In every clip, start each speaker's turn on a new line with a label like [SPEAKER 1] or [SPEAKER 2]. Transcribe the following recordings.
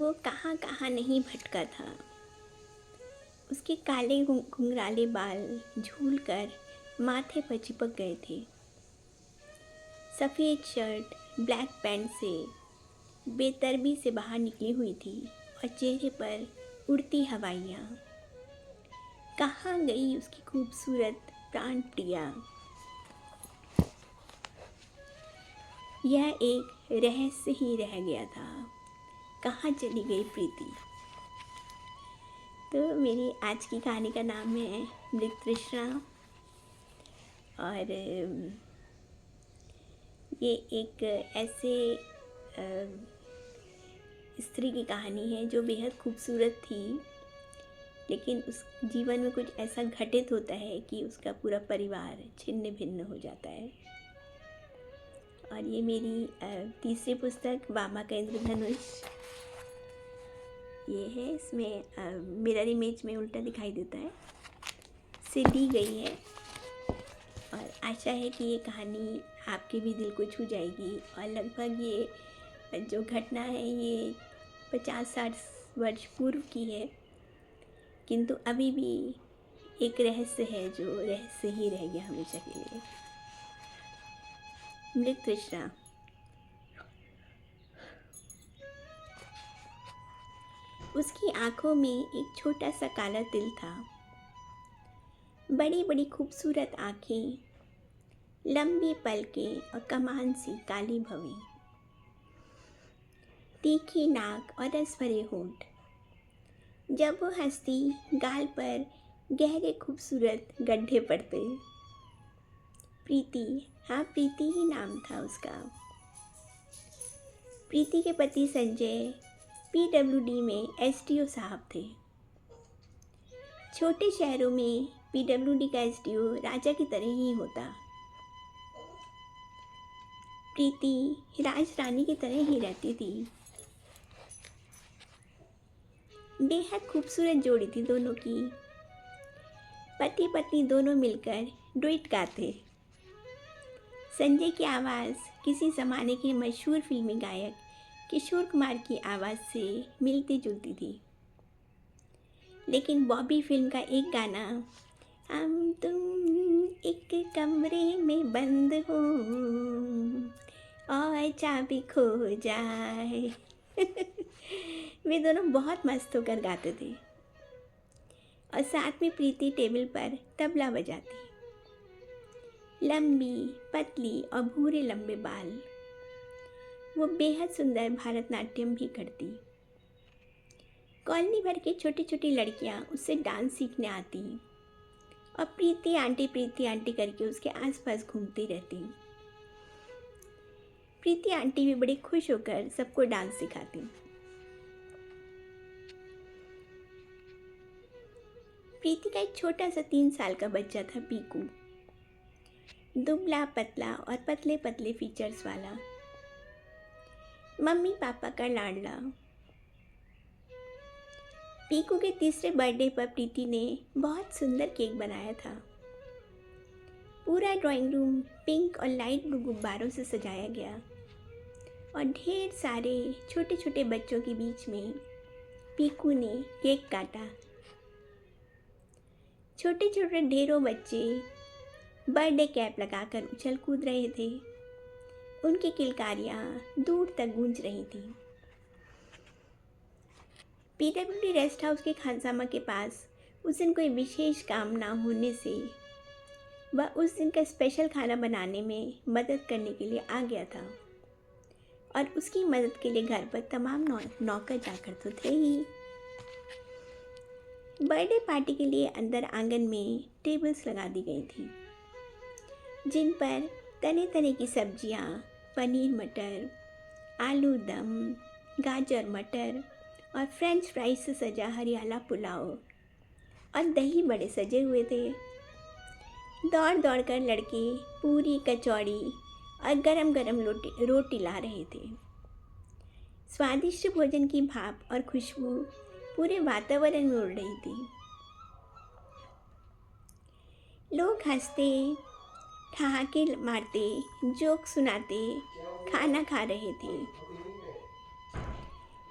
[SPEAKER 1] वो कहाँ कहाँ नहीं भटका था। उसके काले घुंघराले बाल झूल कर माथे पर चिपक गए थे। सफ़ेद शर्ट ब्लैक पैंट से बेतरबी से बाहर निकली हुई थी और चेहरे पर उड़ती हवाइयाँ। कहाँ गई उसकी खूबसूरत प्राण प्रिया। यह एक रहस्य ही रह गया था। कहाँ चली गई प्रीति। तो मेरी आज की कहानी का नाम है मृग तृष्णा और ये एक ऐसे स्त्री की कहानी है जो बेहद खूबसूरत थी, लेकिन उस जीवन में कुछ ऐसा घटित होता है कि उसका पूरा परिवार छिन्न भिन्न हो जाता है। और ये मेरी तीसरी पुस्तक बाबा का इंद्रधनुष ये है। इसमें मिरर इमेज में उल्टा दिखाई देता है से ली गई है और आशा है कि ये कहानी आपके भी दिल को छू जाएगी। और लगभग ये जो घटना है ये 50-60 वर्ष पूर्व की है, किंतु अभी भी एक रहस्य है जो रहस्य ही रह गया हमेशा के लिए। मृग तृष्णा। उसकी आंखों में एक छोटा सा काला तिल था। बड़ी बड़ी खूबसूरत आंखें, लंबी पलकें और कमान सी काली भवें, तीखी नाक और रस भरे होंठ। जब वो हंसती गाल पर गहरे खूबसूरत गड्ढे पड़ते। प्रीति, हाँ प्रीति ही नाम था उसका। प्रीति के पति संजय PWD में SDO साहब थे। छोटे शहरों में PWD का SDO राजा की तरह ही होता। प्रीति राज रानी की तरह ही रहती थी। बेहद खूबसूरत जोड़ी थी दोनों की। पति पत्नी दोनों मिलकर डुएट गाते। संजय की आवाज़ किसी ज़माने के मशहूर फिल्मी गायक किशोर कुमार की आवाज़ से मिलती जुलती थी। लेकिन बॉबी फिल्म का एक गाना, हम तुम एक कमरे में बंद हो और चाबी खो जाए वे दोनों बहुत मस्त होकर गाते थे। और साथ में प्रीति टेबल पर तबला बजाती। लंबी पतली और भूरे लंबे बाल। वो बेहद सुंदर भरतनाट्यम भी करती। कॉलोनी भर की छोटी छोटी लड़कियां उससे डांस सीखने आती और प्रीति आंटी करके उसके आसपास घूमती रहती। प्रीति आंटी भी बड़ी खुश होकर सबको डांस सिखाती। प्रीति का एक छोटा सा 3 साल का बच्चा था पीकू। दुबला पतला और पतले पतले फीचर्स वाला, मम्मी पापा का लाडला। पीकू के तीसरे बर्थडे पर प्रीति ने बहुत सुंदर केक बनाया था। पूरा ड्राइंग रूम पिंक और लाइट ब्लू गुब्बारों से सजाया गया और ढेर सारे छोटे छोटे बच्चों के बीच में पीकू ने केक काटा। छोटे छोटे ढेरों बच्चे बर्थडे कैप लगाकर उछल कूद रहे थे। उनकी किलकारियाँ दूर तक गूंज रही थी। PWD रेस्ट हाउस के खानसामा के पास उस दिन कोई विशेष काम ना होने से वह उस दिन का स्पेशल खाना बनाने में मदद करने के लिए आ गया था। और उसकी मदद के लिए घर पर तमाम नौकर जाकर तो थे ही। बर्थडे पार्टी के लिए अंदर आंगन में टेबल्स लगा दी गई थी, जिन पर तरह तरह की सब्जियां, पनीर मटर, आलू दम, गाजर मटर और फ्रेंच फ्राइज से सजा हरियाला पुलाव और दही बड़े सजे हुए थे। दौड़ दौड़ कर लड़के पूरी कचौड़ी और गरम गरम रोटी ला रहे थे। स्वादिष्ट भोजन की भाप और खुशबू पूरे वातावरण में उड़ रही थी। लोग हंसते, ठहाके मारते, जोक सुनाते खाना खा रहे थे।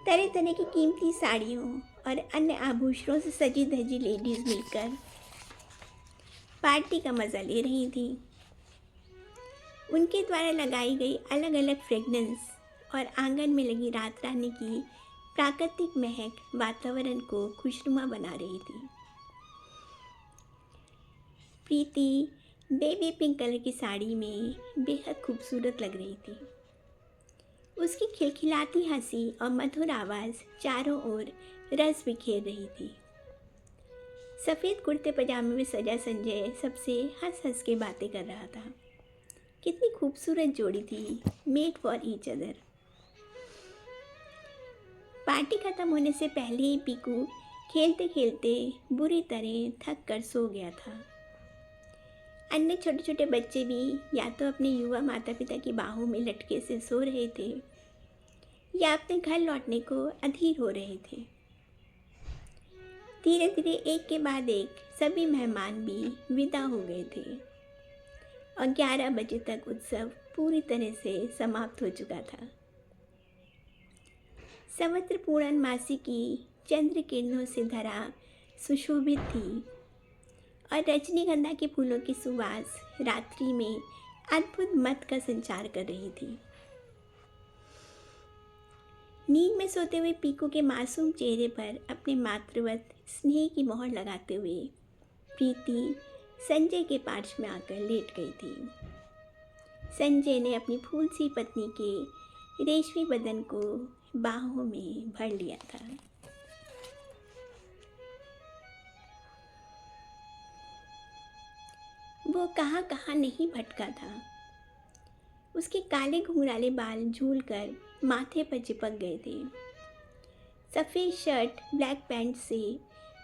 [SPEAKER 1] तरह तरह की कीमती साड़ियों और अन्य आभूषणों से सजी धजी लेडीज़ मिलकर पार्टी का मज़ा ले रही थी। उनके द्वारा लगाई गई अलग अलग फ्रेगनेंस और आंगन में लगी रात रानी की प्राकृतिक महक वातावरण को खुशनुमा बना रही थी। प्रीति बेबी पिंक कलर की साड़ी में बेहद खूबसूरत लग रही थी। उसकी खिलखिलाती हंसी और मधुर आवाज़ चारों ओर रस बिखेर रही थी। सफ़ेद कुर्ते पजामे में सजा संजय सबसे हंस हंस के बातें कर रहा था। कितनी खूबसूरत जोड़ी थी, made for each other. Party खत्म होने से पहले ही पीकू खेलते खेलते बुरी तरह थक कर सो गया था। अन्य छोटे छोटे बच्चे भी या तो अपने युवा माता पिता की बाहों में लटके से सो रहे थे या अपने घर लौटने को अधीर हो रहे थे। धीरे धीरे एक के बाद एक सभी मेहमान भी विदा हो गए थे और 11 बजे तक उत्सव पूरी तरह से समाप्त हो चुका था। संवत्सर पूर्णमासी की चंद्र किरणों से धरा सुशोभित थी और रजनीगंधा के फूलों की सुवास रात्रि में अद्भुत मत का संचार कर रही थी। नींद में सोते हुए पीकू के मासूम चेहरे पर अपने मातृवत स्नेह की मोहर लगाते हुए प्रीति संजय के पार्श्व में आकर लेट गई थी। संजय ने अपनी फूल सी पत्नी के रेशमी बदन को बाहों में भर लिया था। वो कहाँ कहाँ नहीं भटका था। उसके काले घुंघराले बाल झूलकर माथे पर चिपक गए थे। सफ़ेद शर्ट ब्लैक पैंट से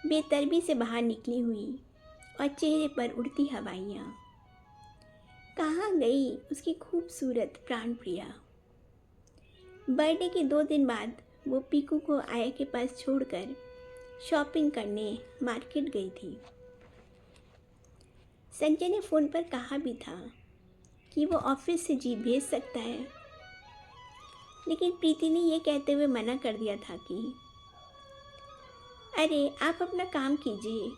[SPEAKER 1] बेतरबी से बाहर निकली हुई और चेहरे पर उड़ती हवाइयाँ। कहाँ गई उसकी खूबसूरत प्राण प्रिया। बर्थडे के 2 दिन बाद वो पीकू को आया के पास छोड़कर शॉपिंग करने मार्केट गई थी। संजय ने फ़ोन पर कहा भी था कि वो ऑफिस से जीप भेज सकता है, लेकिन प्रीति ने यह कहते हुए मना कर दिया था कि अरे आप अपना काम कीजिए,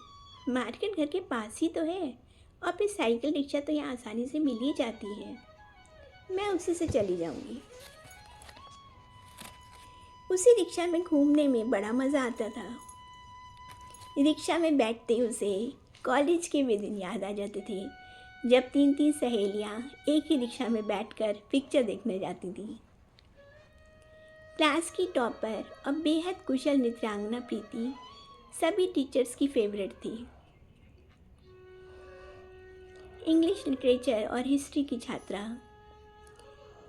[SPEAKER 1] मार्केट घर के पास ही तो है और फिर साइकिल रिक्शा तो यहाँ आसानी से मिल ही जाती है, मैं उसी से चली जाऊँगी। उसी रिक्शा में घूमने में बड़ा मज़ा आता था। रिक्शा में बैठते ही उसे कॉलेज के वे दिन याद आ जाते थे जब 3 सहेलियाँ एक ही रिक्शा में बैठकर पिक्चर देखने जाती थी। क्लास की टॉपर और बेहद कुशल नृत्यांगना प्रीति सभी टीचर्स की फेवरेट थी। इंग्लिश लिटरेचर और हिस्ट्री की छात्रा,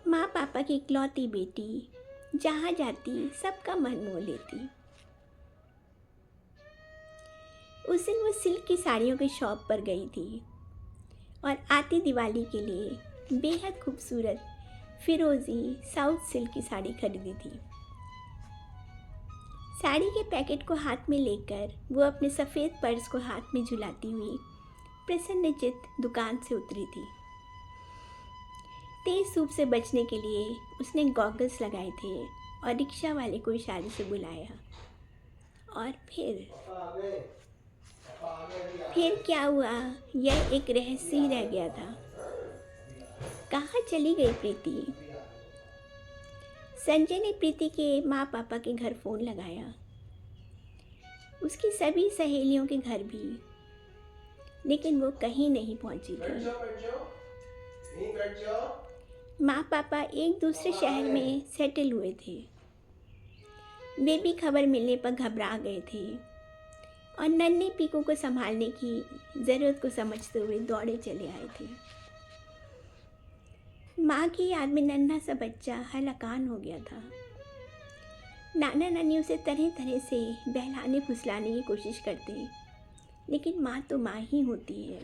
[SPEAKER 1] माँ पापा की इकलौती बेटी, जहाँ जाती सबका मन मोह लेती। उस दिन वो सिल्क की साड़ियों के शॉप पर गई थी और आती दिवाली के लिए बेहद खूबसूरत फिरोज़ी साउथ सिल्क की साड़ी खरीदी थी। साड़ी के पैकेट को हाथ में लेकर वो अपने सफ़ेद पर्स को हाथ में झुलाती हुई प्रसन्नचित्त दुकान से उतरी थी। तेज धूप से बचने के लिए उसने गॉगल्स लगाए थे और रिक्शा वाले को इशारे से बुलाया। और फिर क्या हुआ, यह एक रहस्य ही रह गया था। कहाँ चली गई प्रीति? संजय ने प्रीति के माँ पापा के घर फ़ोन लगाया, उसकी सभी सहेलियों के घर भी, लेकिन वो कहीं नहीं पहुंची थी। माँ पापा एक दूसरे शहर में सेटल हुए थे। बेबी खबर मिलने पर घबरा गए थे और नन्हे पीकू को संभालने की ज़रूरत को समझते हुए दौड़े चले आए थे। माँ की याद में नन्हा सा बच्चा हलाकान हो गया था। नाना नानी उसे तरह तरह से बहलाने फुसलाने की कोशिश करते, लेकिन माँ तो माँ ही होती है।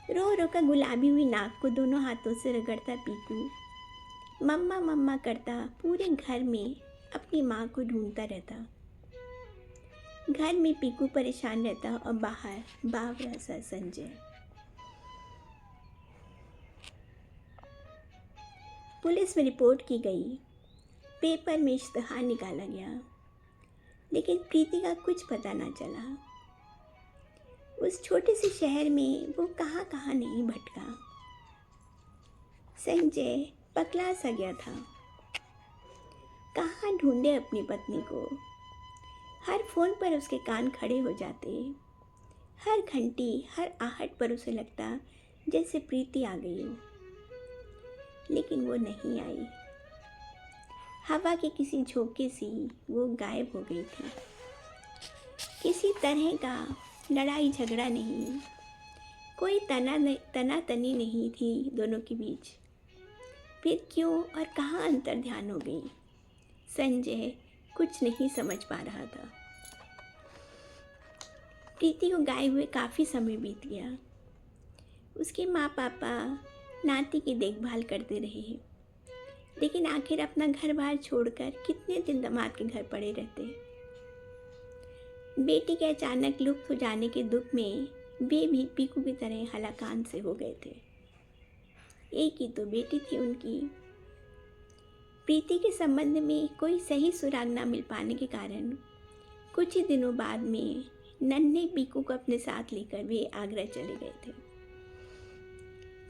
[SPEAKER 1] रो रो कर गुलाबी हुई नाक को दोनों हाथों से रगड़ता पीकू मम्मा मम्मा करता पूरे घर में अपनी माँ को ढूंढता रहता। घर में पीकू परेशान रहता और बाहर बावरा सा संजय। पुलिस में रिपोर्ट की गई। पेपर में इश्तहार निकाला गया, लेकिन प्रीति का कुछ पता ना चला। उस छोटे से शहर में वो कहाँ कहाँ नहीं भटका। संजय पगला सा गया था। कहाँ ढूंढे अपनी पत्नी को। हर फोन पर उसके कान खड़े हो जाते। हर घंटी, हर आहट पर उसे लगता जैसे प्रीति आ गई हो, लेकिन वो नहीं आई। हवा के किसी झोंके सी वो गायब हो गई थी। किसी तरह का लड़ाई झगड़ा नहीं, कोई तना तनी नहीं थी दोनों के बीच। फिर क्यों और कहाँ अंतर ध्यान हो गई, संजय कुछ नहीं समझ पा रहा था। प्रीति को गायब हुए काफ़ी समय बीत गया। उसके माँ पापा नाती की देखभाल करते रहे, लेकिन आखिर अपना घर बार छोड़कर कितने दिन दामाद के घर पड़े रहते। बेटी के अचानक लुप्त हो जाने के दुख में वे भी पीकू की तरह हलाकान से हो गए थे। एक ही तो बेटी थी उनकी। प्रीति के संबंध में कोई सही सुराग न मिल पाने के कारण कुछ ही दिनों बाद में नन्हे पीकू को अपने साथ लेकर वे आगरा चले गए थे।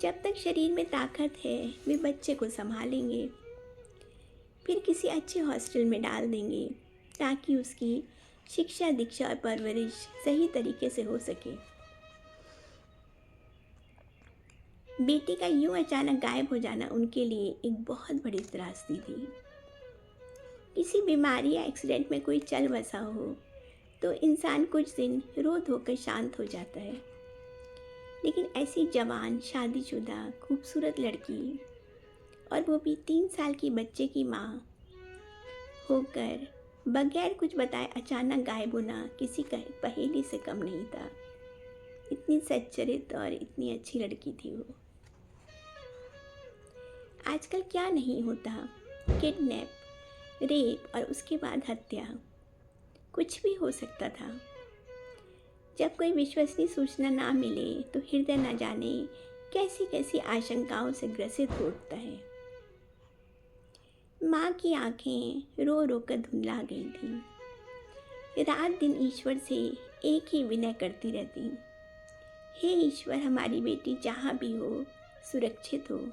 [SPEAKER 1] जब तक शरीर में ताकत है वे बच्चे को संभालेंगे, फिर किसी अच्छे हॉस्टल में डाल देंगे ताकि उसकी शिक्षा, दीक्षा और परवरिश सही तरीके से हो सके। बेटी का यूं अचानक गायब हो जाना उनके लिए एक बहुत बड़ी त्रासदी थी। किसी बीमारी या एक्सीडेंट में कोई चल बसा हो तो इंसान कुछ दिन रो धोकर शांत हो जाता है, लेकिन ऐसी जवान शादीशुदा खूबसूरत लड़की, और वो भी 3 साल की बच्चे की माँ होकर बगैर कुछ बताए अचानक गायब होना किसी का पहेली से कम नहीं था। इतनी सच्चरित्र और इतनी अच्छी लड़की थी वो। आजकल क्या नहीं होता, किडनैप, रेप और उसके बाद हत्या, कुछ भी हो सकता था। जब कोई विश्वसनीय सूचना ना मिले तो हृदय न जाने कैसी कैसी आशंकाओं से ग्रसित हो उठता है। माँ की आंखें रो रो कर धुंधला गई थीं। रात दिन ईश्वर से एक ही विनय करती रहती, हे ईश्वर, हमारी बेटी जहाँ भी हो सुरक्षित हो।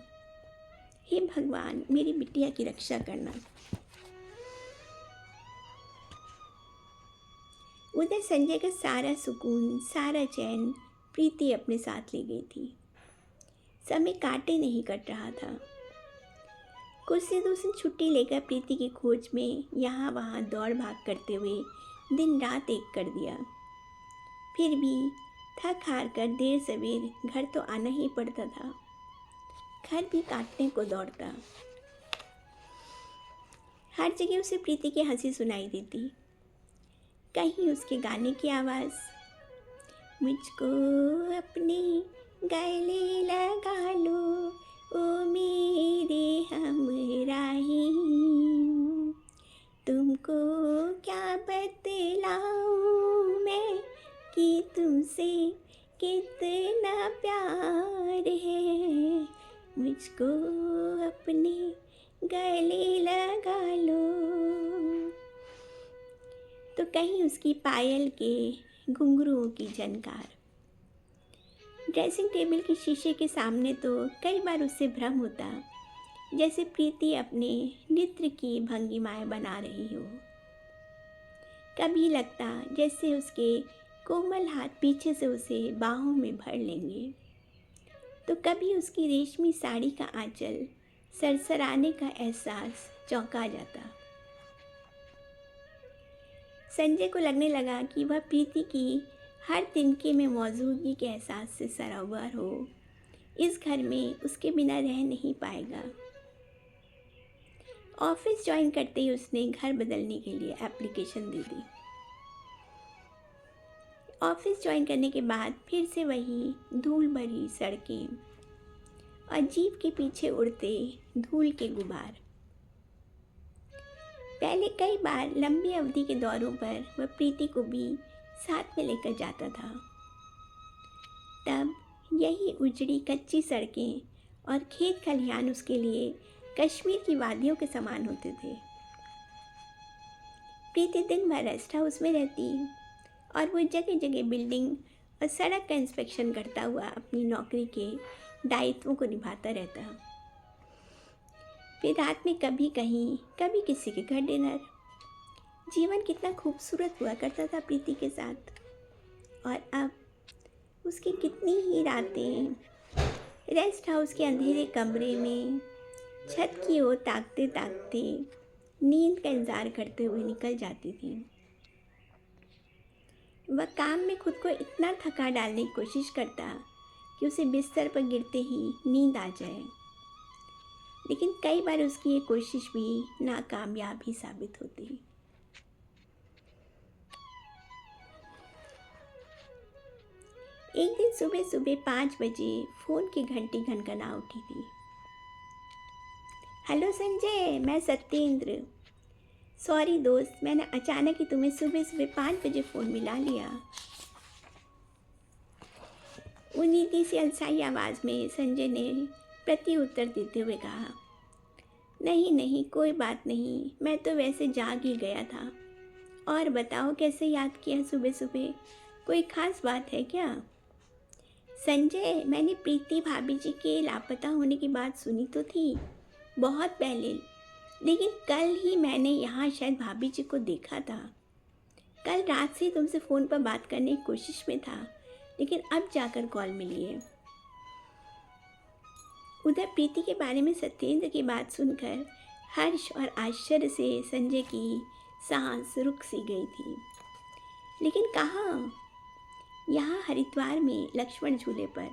[SPEAKER 1] हे भगवान, मेरी बिटिया की रक्षा करना। उधर संजय का सारा सुकून, सारा चैन प्रीति अपने साथ ले गई थी। समय काटे नहीं कट रहा था। कुछ से दूसरी छुट्टी लेकर प्रीति की खोज में यहाँ वहाँ दौड़ भाग करते हुए दिन रात एक कर दिया। फिर भी थक हार कर देर सवेर घर तो आना ही पड़ता था। घर भी काटने को दौड़ता। हर जगह उसे प्रीति की हंसी सुनाई देती, कहीं उसके गाने की आवाज़, मुझको अपने गले लगा लो ओ मेरे हमराही, तुमको क्या बतलाऊं मैं कि तुमसे कितना प्यार है, मुझको अपने गले लगा लो। तो कहीं उसकी पायल के घुंघरुओं की झनकार। ड्रेसिंग टेबल के शीशे के सामने तो कई बार उससे भ्रम होता जैसे प्रीति अपने नृत्य की भंगिमाएं बना रही हो। कभी लगता जैसे उसके कोमल हाथ पीछे से उसे बाहों में भर लेंगे, तो कभी उसकी रेशमी साड़ी का आंचल सरसराने का एहसास चौंका जाता। संजय को लगने लगा कि वह प्रीति की हर तिनके में मौजूदगी के एहसास से सराबोर हो। इस घर में उसके बिना रह नहीं पाएगा। ऑफिस ज्वाइन करते ही उसने घर बदलने के लिए एप्लीकेशन दे दी। ऑफिस ज्वाइन करने के बाद फिर से वही धूल भरी सड़कें और जीप के पीछे उड़ते धूल के गुबार। पहले कई बार लंबी अवधि के दौरों पर वह प्रीति को भी साथ में लेकर जाता था। तब यही उजड़ी कच्ची सड़कें और खेत खलिहान उसके लिए कश्मीर की वादियों के समान होते थे। प्रीति दिन भर रेस्ट हाउस में रहती और वो जगह जगह बिल्डिंग और सड़क का इंस्पेक्शन करता हुआ अपनी नौकरी के दायित्वों को निभाता रहता। फिर रात में कभी कहीं, कभी किसी के घर डिनर। जीवन कितना खूबसूरत हुआ करता था प्रीति के साथ। और अब उसकी कितनी ही रातें रेस्ट हाउस के अंधेरे कमरे में छत की ओर ताकते ताकते नींद का इंतज़ार करते हुए निकल जाती थी। वह काम में खुद को इतना थका डालने की कोशिश करता कि उसे बिस्तर पर गिरते ही नींद आ जाए, लेकिन कई बार उसकी ये कोशिश भी नाकामयाब ही साबित होती। एक दिन सुबह सुबह 5 बजे फ़ोन की घंटी घनघना उठी थी। हेलो संजय, मैं सत्येंद्र। सॉरी दोस्त, मैंने अचानक ही तुम्हें सुबह सुबह 5 बजे फ़ोन मिला लिया। उन्नीदी सी अलसाई आवाज़ में संजय ने प्रति उत्तर देते हुए कहा, नहीं नहीं, कोई बात नहीं, मैं तो वैसे जाग ही गया था। और बताओ, कैसे याद किया सुबह सुबह? कोई ख़ास बात है क्या? संजय, मैंने प्रीति भाभी जी के लापता होने की बात सुनी तो थी बहुत पहले, लेकिन कल ही मैंने यहाँ शायद भाभी जी को देखा था। कल रात से तुमसे फ़ोन पर बात करने की कोशिश में था, लेकिन अब जाकर कॉल मिली है। उधर प्रीति के बारे में सत्येंद्र की बात सुनकर हर्ष और आश्चर्य से संजय की सांस रुक सी गई थी। लेकिन कहाँ? यहाँ हरिद्वार में लक्ष्मण झूले पर।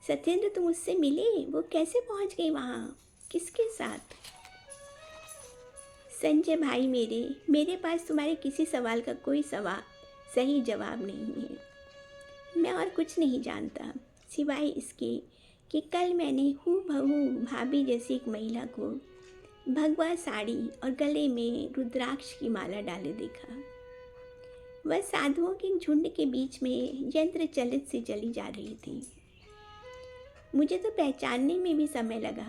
[SPEAKER 1] सत्येंद्र, तुम उससे मिले? वो कैसे पहुँच गई वहाँ? किसके साथ? संजय भाई मेरे पास तुम्हारे किसी सवाल का कोई सही जवाब नहीं है। मैं और कुछ नहीं जानता सिवाय इसके कि कल मैंने हूबहू भाभी जैसी एक महिला को भगवा साड़ी और गले में रुद्राक्ष की माला डाले देखा। वह साधुओं के झुंड के बीच में यंत्र चलित से चली जा रही थी। मुझे तो पहचानने में भी समय लगा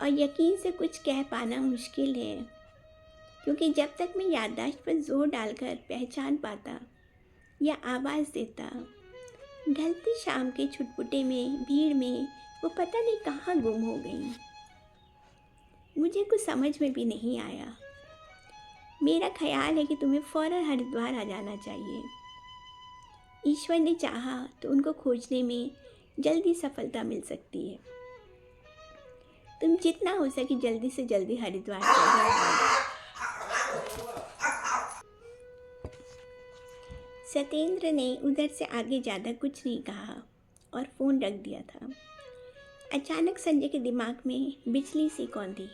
[SPEAKER 1] और यकीन से कुछ कह पाना मुश्किल है, क्योंकि जब तक मैं याददाश्त पर जोर डालकर पहचान पाता या आवाज़ देता, ढलती शाम के छुटपुटे में भीड़ में वो पता नहीं कहाँ गुम हो गई। मुझे कुछ समझ में भी नहीं आया। मेरा ख्याल है कि तुम्हें फ़ौरन हरिद्वार आ जाना चाहिए। ईश्वर ने चाहा तो उनको खोजने में जल्दी सफलता मिल सकती है। तुम जितना हो सके जल्दी से जल्दी हरिद्वार चले जाओ। सत्येंद्र ने उधर से आगे ज़्यादा कुछ नहीं कहा और फ़ोन रख दिया था। अचानक संजय के दिमाग में बिजली सी कौंधी।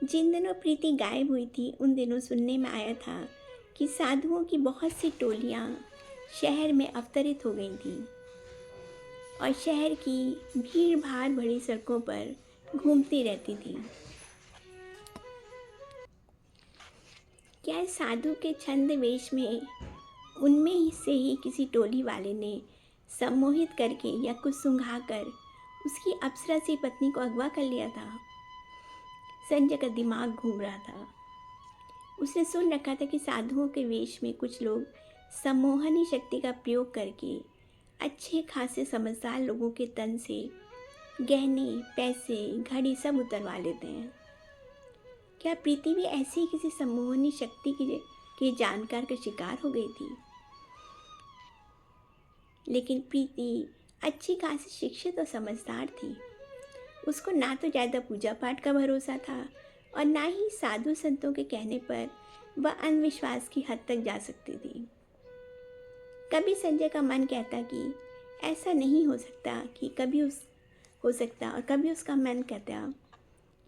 [SPEAKER 1] जिन दिनों प्रीति गायब हुई थी, उन दिनों सुनने में आया था कि साधुओं की बहुत सी टोलियाँ शहर में अवतरित हो गई थीं और शहर की भीड़ भाड़ भरी सड़कों पर घूमती रहती थी। क्या इस साधु के छंद वेश में उनमें से ही किसी टोली वाले ने सम्मोहित करके या कुछ सुंघाकर उसकी अप्सरा सी पत्नी को अगवा कर लिया था? संजय का दिमाग घूम रहा था। उसने सुन रखा था कि साधुओं के वेश में कुछ लोग सम्मोहनी शक्ति का प्रयोग करके अच्छे खासे समझदार लोगों के तन से गहने, पैसे, घड़ी सब उतरवा लेते हैं। क्या प्रीति भी ऐसी किसी सम्मोहनी शक्ति के जानकार का शिकार हो गई थी? लेकिन प्रीति अच्छी खासी शिक्षित और समझदार थी। उसको ना तो ज़्यादा पूजा पाठ का भरोसा था और ना ही साधु संतों के कहने पर वह अंधविश्वास की हद तक जा सकती थी। कभी संजय का मन कहता कि ऐसा नहीं हो सकता हो सकता, और कभी उसका मन कहता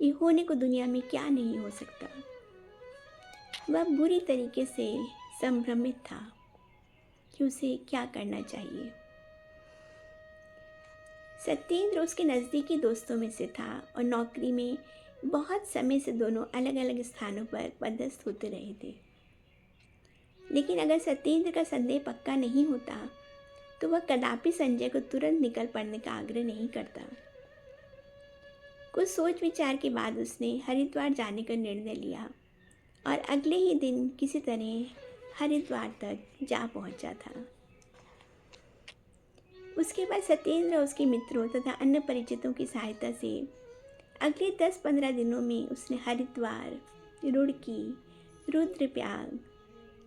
[SPEAKER 1] कि होने को दुनिया में क्या नहीं हो सकता। वह बुरी तरीके से संभ्रमित था कि उसे क्या करना चाहिए। सत्येंद्र उसके नज़दीकी दोस्तों में से था और नौकरी में बहुत समय से दोनों अलग अलग स्थानों पर पदस्थ होते रहे थे। लेकिन अगर सत्येंद्र का संदेह पक्का नहीं होता तो वह कदापि संजय को तुरंत निकल पड़ने का आग्रह नहीं करता। कुछ सोच विचार के बाद उसने हरिद्वार जाने का निर्णय लिया और अगले ही दिन किसी तरह हरिद्वार तक जा पहुंचा था। उसके बाद सत्येंद्र उसके मित्रों तथा अन्य परिचितों की सहायता से अगले 10-15 दिनों में उसने हरिद्वार, रुड़की, रुद्रप्रयाग,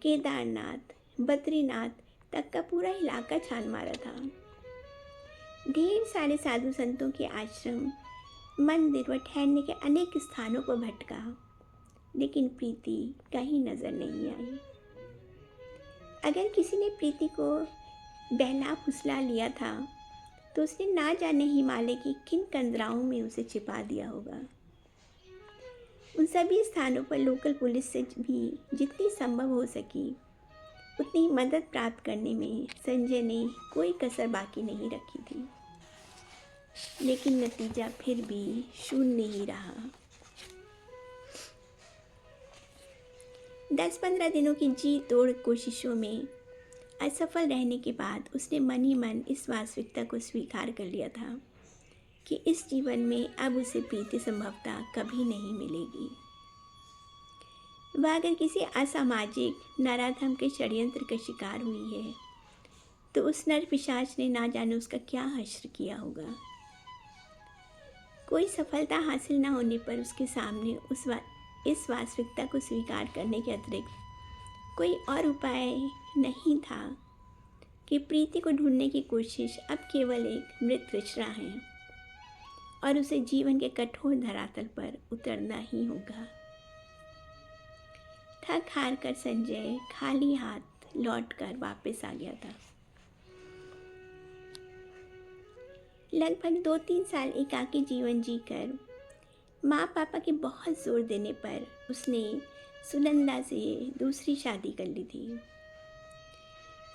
[SPEAKER 1] केदारनाथ, बद्रीनाथ तक का पूरा इलाका छान मारा था। ढेर सारे साधु संतों के आश्रम, मंदिर व ठहरने के अनेक स्थानों पर भटका, लेकिन प्रीति कहीं नजर नहीं आई। अगर किसी ने प्रीति को बहला फुसला लिया था तो उसने ना जाने हिमालय की किन कंदराओं में उसे छिपा दिया होगा। उन सभी स्थानों पर लोकल पुलिस से भी जितनी संभव हो सकी उतनी मदद प्राप्त करने में संजय ने कोई कसर बाकी नहीं रखी थी, लेकिन नतीजा फिर भी शून्य ही रहा। 10-15 दिनों की जी तोड़ कोशिशों में असफल रहने के बाद उसने मन ही मन इस वास्तविकता को स्वीकार कर लिया था कि इस जीवन में अब उसे प्रीति संभवतः कभी नहीं मिलेगी। वह अगर किसी असामाजिक नराधम के षड्यंत्र का शिकार हुई है तो उस नर पिशाच ने ना जाने उसका क्या हश्र किया होगा। कोई सफलता हासिल न होने पर उसके सामने इस वास्तविकता को स्वीकार करने के अतिरिक्त कोई और उपाय नहीं था कि प्रीति को ढूंढने की कोशिश अब केवल एक मृत तृष्णा है और उसे जीवन के कठोर धरातल पर उतरना ही होगा। थक हार कर संजय खाली हाथ लौटकर वापस आ गया था। लगभग 2-3 साल एकाकी जीवन जीकर माँ पापा के बहुत जोर देने पर उसने सुनंदा से दूसरी शादी कर ली थी।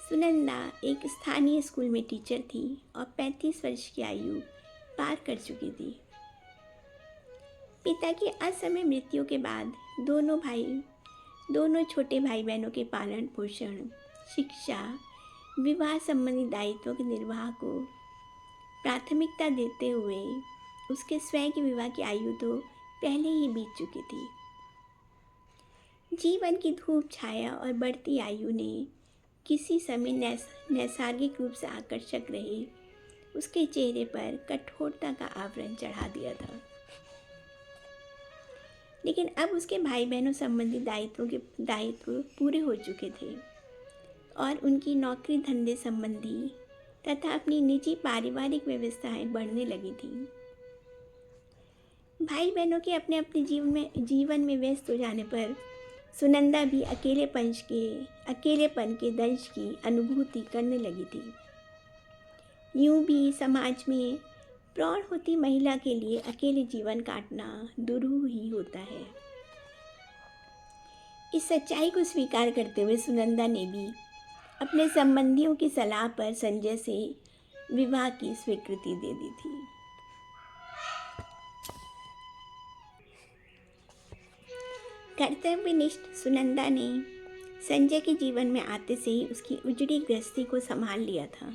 [SPEAKER 1] सुनंदा एक स्थानीय स्कूल में टीचर थी और 35 वर्ष की आयु पार कर चुकी थी। पिता की असमय मृत्यु के बाद दोनों छोटे भाई बहनों के पालन पोषण, शिक्षा, विवाह संबंधी दायित्वों के निर्वाह को प्राथमिकता देते हुए उसके स्वयं के विवाह की आयु तो पहले ही बीत चुकी थी। जीवन की धूप छाया और बढ़ती आयु ने किसी समय नैसर्गिक रूप से आकर्षक रहे उसके चेहरे पर कठोरता का आवरण चढ़ा दिया था। लेकिन अब उसके भाई बहनों संबंधी दायित्व पूरे हो चुके थे और उनकी नौकरी धंधे संबंधी तथा अपनी निजी पारिवारिक व्यवस्थाएं बढ़ने लगी थी। भाई बहनों के अपने अपने जीवन में व्यस्त हो जाने पर सुनंदा भी अकेलेपन के दंश की अनुभूति करने लगी थी। यूं भी समाज में प्रौढ़ होती महिला के लिए अकेले जीवन काटना दुरूह ही होता है। इस सच्चाई को स्वीकार करते हुए सुनंदा ने भी अपने संबंधियों की सलाह पर संजय से विवाह की स्वीकृति दे दी थी। कर्तव्यनिष्ठ सुनंदा ने संजय के जीवन में आते से ही उसकी उजड़ी गृहस्थी को संभाल लिया था।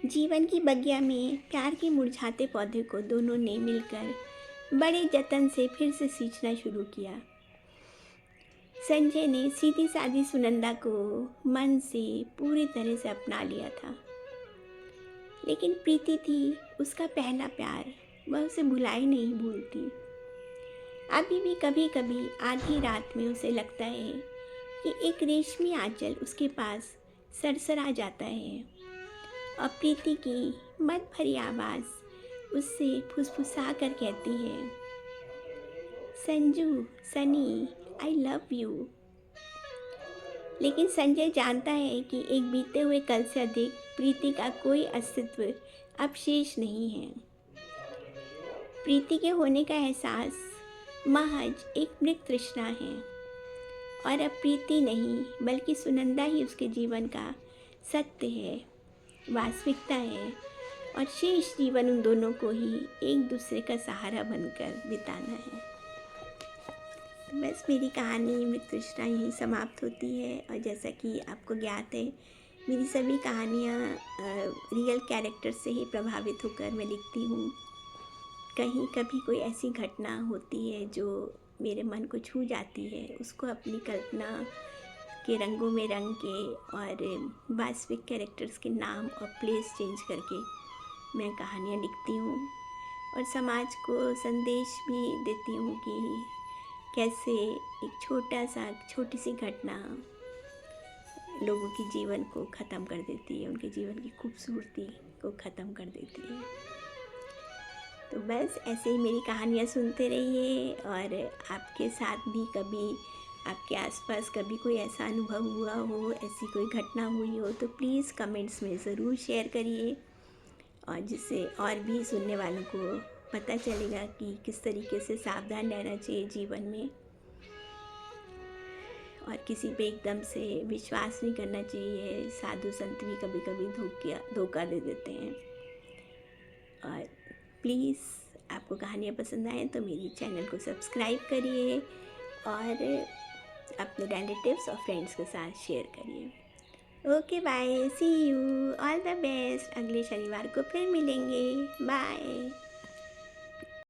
[SPEAKER 1] जीवन की बगिया में प्यार के मुरझाते पौधे को दोनों ने मिलकर बड़े जतन से फिर से सींचना शुरू किया। संजय ने सीधी सादी सुनंदा को मन से पूरी तरह से अपना लिया था, लेकिन प्रीति थी उसका पहला प्यार, वह उसे भुलाई नहीं भूलती। अभी भी कभी कभी आधी रात में उसे लगता है कि एक रेशमी आंचल उसके पास सरसरा जाता है और प्रीति की मत भरी आवाज़ उससे फुसफुसा कर कहती है, Sanju, Sunny, I love you. लेकिन संजय जानता है कि एक बीते हुए कल से अधिक प्रीति का कोई अस्तित्व अब शेष नहीं है। प्रीति के होने का एहसास महज एक मृत तृष्णा है और अब प्रीति नहीं बल्कि सुनंदा ही उसके जीवन का सत्य है, वास्तविकता है और शेष जीवन उन दोनों को ही एक दूसरे का सहारा बनकर बिताना है। बस मेरी कहानी मृत तृष्णा यहीं समाप्त होती है और जैसा कि आपको ज्ञात है मेरी सभी कहानियाँ रियल कैरेक्टर से ही प्रभावित होकर मैं लिखती हूँ। कहीं कभी कोई ऐसी घटना होती है जो मेरे मन को छू जाती है, उसको अपनी कल्पना के रंगों में रंग के और वास्तविक कैरेक्टर्स के नाम और प्लेस चेंज करके मैं कहानियाँ लिखती हूँ और समाज को संदेश भी देती हूँ कि कैसे एक छोटी सी घटना लोगों के जीवन को ख़त्म कर देती है, उनके जीवन की खूबसूरती को ख़त्म कर देती है। तो बस ऐसे ही मेरी कहानियाँ सुनते रहिए और आपके साथ भी कभी आपके आसपास कभी कोई ऐसा अनुभव हुआ हो, ऐसी कोई घटना हुई हो तो प्लीज़ कमेंट्स में ज़रूर शेयर करिए और जिससे और भी सुनने वालों को पता चलेगा कि किस तरीके से सावधान रहना चाहिए जीवन में और किसी पे एकदम से विश्वास नहीं करना चाहिए। साधु संत भी कभी कभी धोखा दे देते हैं। और प्लीज़ आपको कहानियाँ पसंद आएँ तो मेरी चैनल को सब्सक्राइब करिए और अपने रिलेटिव्स और फ्रेंड्स के साथ शेयर करिए। Okay bye, see you, all the best. अगले शनिवार को फिर मिलेंगे। बाय।